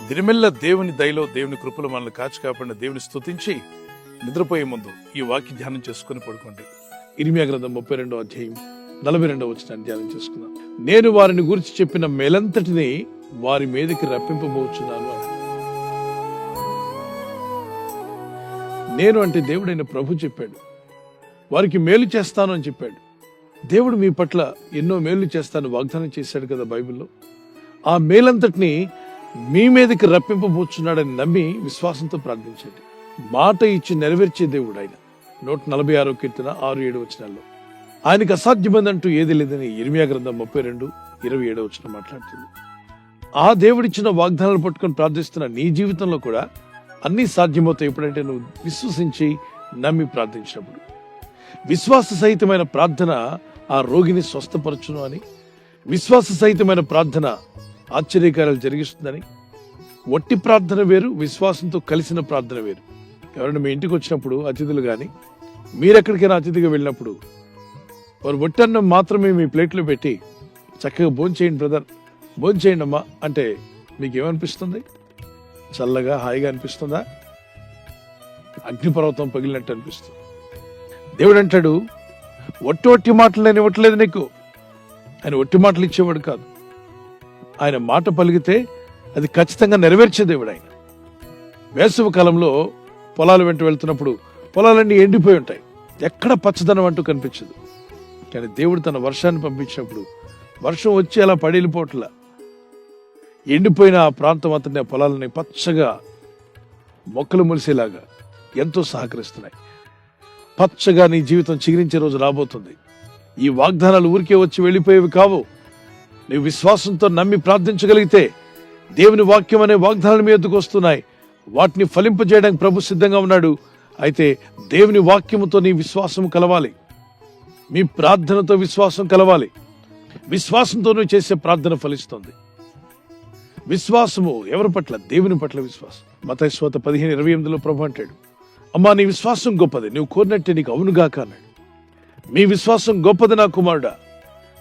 దినమెల్ల దేవుని దయలో దేవుని కృపలో మనల్ని కాచి కాపాడిన దేవుని స్తుతించి నిద్రపోయే ముందు ఈ వాక్య ధ్యానం చేసుకుని పడుకోండి. ఇర్మియా గ్రంథం 32వ అధ్యాయం 42వ వచనాన్ని ధ్యానం చేసుకుందాం. నేను వారిని గురించి చెప్పిన మేలంతటిని వారి మీదకి రప్పింపబోచున్నాను అని. నేను అంటే దేవుడైన ప్రభు చెప్పాడు. వారికి మేలు చేస్తాను అని చెప్పాడు. దేవుడు మీ పట్ల ఎన్నో మేలు చేస్తాను వాగ్దానం చేశాడు కదా బైబిల్లో. ఆ మేలంతటిని మీ మీదకి రప్పింపబోచున్నాడని నమ్మి విశ్వాసంతో ప్రార్థించండి. మాట ఇచ్చి నెరవేర్చే దేవుడు ఆయన. 146వ కీర్తన 6-7 వచనాల్లో ఆయనకు అసాధ్యమైందంటూ ఏది లేదని ఇర్మియా గ్రంథం 32:27 వచనం మాట్లాడుతుంది. ఆ దేవుడిచ్చిన వాగ్దానాలు పట్టుకొని ప్రార్థిస్తున్న నీ జీవితంలో కూడా అన్నీ సాధ్యమవుతాయి ఎప్పుడంటే నువ్వు విశ్వసించి నమ్మి ప్రార్థించినప్పుడు. విశ్వాస సహితమైన ప్రార్థన ఆ రోగిని స్వస్థపరచును అని, విశ్వాస సహితమైన ప్రార్థన ఆశ్చర్యకార్యాలు జరిగిస్తుందని. వట్టి ప్రార్థన వేరు, విశ్వాసంతో కలిసిన ప్రార్థన వేరు. ఎవరైనా మీ ఇంటికి వచ్చినప్పుడు అతిథులు కానీ మీరెక్కడికైనా అతిథిగా వెళ్ళినప్పుడు వారు వట్టన్నం మాత్రమే మీ ప్లేట్లో పెట్టి చక్కగా భోంచేయండి బ్రదర్, భోంచేయండి అమ్మా అంటే మీకేమనిపిస్తుంది? చల్లగా హాయిగా అనిపిస్తుందా? అగ్నిపర్వతం పగిలినట్టు అనిపిస్తుంది. దేవుడు అంటాడు, ఒట్టి మాటలు నేను ఇవ్వట్లేదు నీకు. ఆయన ఒట్టి మాటలు ఇచ్చేవాడు కాదు. ఆయన మాట పలికితే అది ఖచ్చితంగా నెరవేర్చే దేవుడు ఆయన. వేసవి కాలంలో పొలాలు వెంట వెళ్తున్నప్పుడు పొలాలన్నీ ఎండిపోయి ఉంటాయి, ఎక్కడ పచ్చదనం అంటూ కనిపించదు. కానీ దేవుడు తన వర్షాన్ని పంపించినప్పుడు వర్షం వచ్చి అలా పడిపోట్లా ఎండిపోయిన ఆ ప్రాంతం అంతనే పొలాలని పచ్చగా మొక్కలు మొలిసేలాగా ఎంతో సహకరిస్తున్నాయి. పచ్చగా నీ జీవితం చిగురించే రోజు రాబోతుంది. ఈ వాగ్దానాలు ఊరికే వచ్చి వెళ్ళిపోయేవి కావు. నీవు విశ్వాసంతో నమ్మి ప్రార్థించగలిగితే దేవుని వాక్యం అనే వాగ్దానాలు మీ ఎద్దుకు వస్తున్నాయి. వాటిని ఫలింపజేయడానికి ప్రభు సిద్ధంగా ఉన్నాడు. అయితే దేవుని వాక్యముతో నీ విశ్వాసం కలవాలి, మీ ప్రార్థనతో విశ్వాసం కలవాలి. విశ్వాసంతో నువ్వు చేసే ప్రార్థన ఫలిస్తుంది. విశ్వాసము ఎవరి పట్ల? దేవుని పట్ల విశ్వాసం. మత్తయి 15:28 ప్రభు అంటాడు, అమ్మా నీ విశ్వాసం గొప్పది, నువ్వు కోరినట్టే నీకు అవునుగాక అన్నాడు. మీ విశ్వాసం గొప్పది నా కుమారుడా,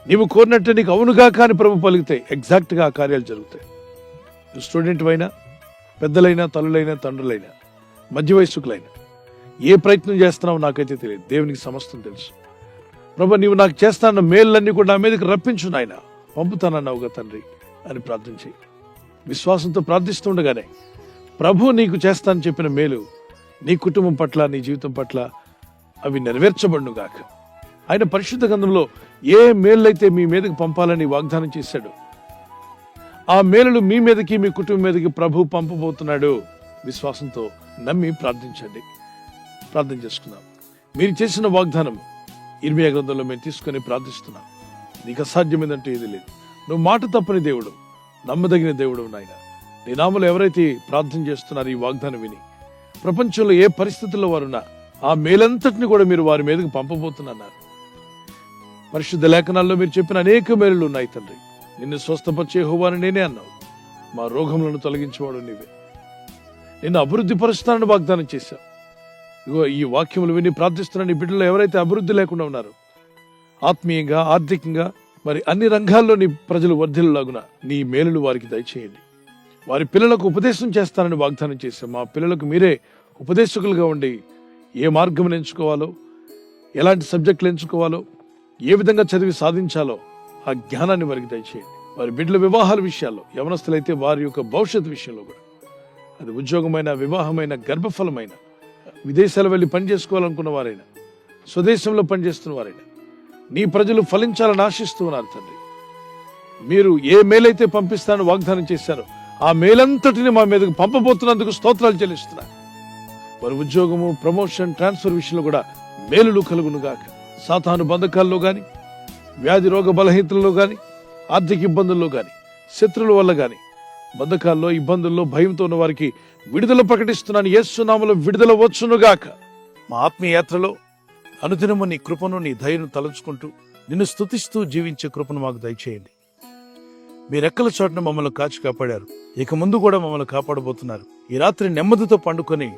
నీవు కోరినట్టే నీకు అవునుగాక అని ప్రభు పలికితే ఎగ్జాక్ట్ గా ఆ కార్యాలు జరుగుతాయి. స్టూడెంట్ అయినా, పెద్దలైనా, తల్లులైనా, తండ్రులైనా, మధ్య వయస్సుకులైనా ఏ ప్రయత్నం చేస్తున్నావో నాకైతే తెలియదు, దేవునికి సమస్తం తెలుసు. ప్రభు నీవు నాకు చేస్తాన్న మేళ్ళన్నీ కూడా నా మీదకి రప్పించు నాయన, పంపుతానన్నావుగా తండ్రి అని ప్రార్థన చేయి. విశ్వాసంతో ప్రార్థిస్తుండగానే ప్రభు నీకు చేస్తానని చెప్పిన మేలు నీ కుటుంబం పట్ల, నీ జీవితం పట్ల అవి నెరవేర్చబడునుగాక. ఆయన పరిశుద్ధ గ్రంథంలో ఏ మేళ్ళైతే మీ మీదకి పంపాలని వాగ్దానం చేశాడు, ఆ మేలులు మీ మీదకి, మీ కుటుంబం మీదకి ప్రభు పంపబోతున్నాడు. విశ్వాసంతో నమ్మి ప్రార్థించండి. ప్రార్థన చేసుకుందాం. మీరు చేసిన వాగ్దానం ఇర్మియా గ్రంథంలో మేము తీసుకొని ప్రార్థిస్తున్నాం. నీకు అసాధ్యమైందంటూ ఏది లేదు. నువ్వు మాట తప్పని దేవుడు, నమ్మదగిన దేవుడు నాయన. నీ నామములో ఎవరైతే ప్రార్థన చేస్తున్నారో ఈ వాగ్దానం విని ప్రపంచంలో ఏ పరిస్థితుల్లో వారున్నా ఆ మేలంతటిని కూడా మీరు వారి మీదకి పంపబోతున్నారు. పరిశుద్ధ లేఖనాల్లో మీరు చెప్పిన అనేక మేలులు ఉన్నాయి తండ్రి. నిన్ను స్వస్థపరిచే యెహోవాని నేనే అన్నావు. మా రోగములను తొలగించేవాడు నీవే. నిన్ను అభివృద్ధి పరుస్తానని వాగ్దానం చేశావు. ఇగో ఈ వాక్యములు విని ప్రార్థిస్తున్న నీ బిడ్డలు ఎవరైతే అభివృద్ధి లేకుండా ఉన్నారో, ఆత్మీయంగా, ఆర్థికంగా, మరి అన్ని రంగాల్లో నీ ప్రజలు వర్ధిల్లులాగున నీ మేలులు వారికి దయచేయండి. వారి పిల్లలకు ఉపదేశం చేస్తానని వాగ్దానం చేశాం. మా పిల్లలకు మీరే ఉపదేశకులుగా ఉండి ఏ మార్గం ఎంచుకోవాలో, ఎలాంటి సబ్జెక్టులు ఎంచుకోవాలో, ఏ విధంగా చదివి సాధించాలో ఆ జ్ఞానాన్ని వారికి దయచేయండి. వారి బిడ్డల వివాహాల విషయాల్లో, యవనస్తులైతే వారి యొక్క భవిష్యత్తు విషయంలో కూడా, అది ఉద్యోగమైన, వివాహమైన, గర్భఫలమైన, విదేశాలు వెళ్ళి పనిచేసుకోవాలనుకున్న వారైనా, స్వదేశంలో పనిచేస్తున్న వారైనా, నీ ప్రజలు ఫలించాలని ఆశిస్తూ ఉన్నారు తండ్రి. మీరు ఏ మేలైతే పంపిస్తానని వాగ్దానం చేశారో ఆ మేలంతటిని మా మీదకు పంపబోతున్నందుకు స్తోత్రాలు చెల్లిస్తున్నారు. వారి ఉద్యోగము, ప్రమోషన్, ట్రాన్స్ఫర్ విషయంలో కూడా మేలులు కలుగునుగాక. సాతాను బంధకాల్లో గాని, వ్యాధి రోగ బలహీనతల్లో గాని, ఆర్థిక ఇబ్బందుల్లో గాని, శత్రువుల వల్ల గాని, బంధకాల్లో, ఇబ్బందుల్లో, భయంతో ఉన్న వారికి విడుదల ప్రకటిస్తున్నాను. యేసు నామములో విడుదల వచ్చునుగాక. మా ఆత్మీయ యాత్రలో అనుదినము నీ కృపను, నీ దయను తలంచుకుంటూ నిన్ను స్తుతిస్తూ జీవించే కృపను మాకు దయచేయండి. మీరెక్కల చోటున మమ్మల్ని కాచి కాపాడారు, ఇక ముందు కూడా మమ్మల్ని కాపాడబోతున్నారు. ఈ రాత్రి నెమ్మదితో పండుకొని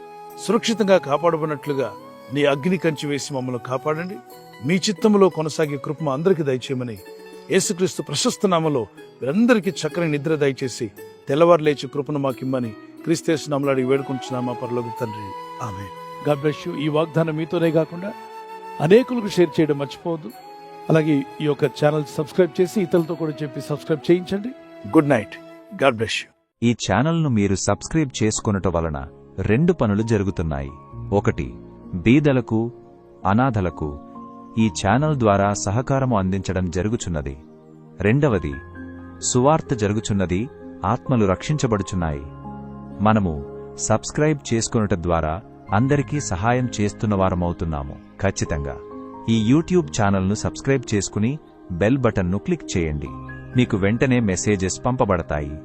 సురక్షితంగా కాపాడబడినట్లుగా నీ అగ్ని కంచి వేసి మమ్మల్ని కాపాడండి. మీ చిత్తములో కొనసాగే కృప మా అందరికీ దయచేయమని యేసుక్రీస్తు ప్రశస్త నామములో మీరందరికీ చక్కని నిద్ర దయచేసి తెల్లవారు లేచి కృపను మాకిమ్మని క్రీస్తు నామములో అడిగి వేడుకుంటున్నాం మా పరలోక తండ్రి. ఆమేన్. God bless you. ఈ వాగ్దానం మీతోనే కాకుండా అనేకులకు షేర్ చేయడం మర్చిపోవద్దు. అలాగే ఈ యొక్క ఛానల్ సబ్స్క్రైబ్ చేసి ఇతరులతో కూడా చెప్పి సబ్స్క్రైబ్ చేయించండి. Good night. God bless you. ఈ ఛానల్ను మీరు సబ్స్క్రైబ్ చేసుకొనుట వలన 2 పనులు జరుగుతున్నాయి. 1, బీదలకు, అనాథలకు ఈ ఛానల్ ద్వారా సహకారము అందించడం జరుగుచున్నది. 2, సువార్త జరుగుచున్నది, ఆత్మలు రక్షించబడుచున్నాయి. మనము సబ్స్క్రైబ్ చేసుకొనుట ద్వారా అందరికీ సహాయం చేస్తున్నవారమవుతున్నాము. ఖచ్చితంగా ఈ యూట్యూబ్ ఛానల్ను సబ్స్క్రైబ్ చేసుకుని బెల్ బటన్ను క్లిక్ చేయండి. మీకు వెంటనే మెసేజెస్ పంపబడతాయి.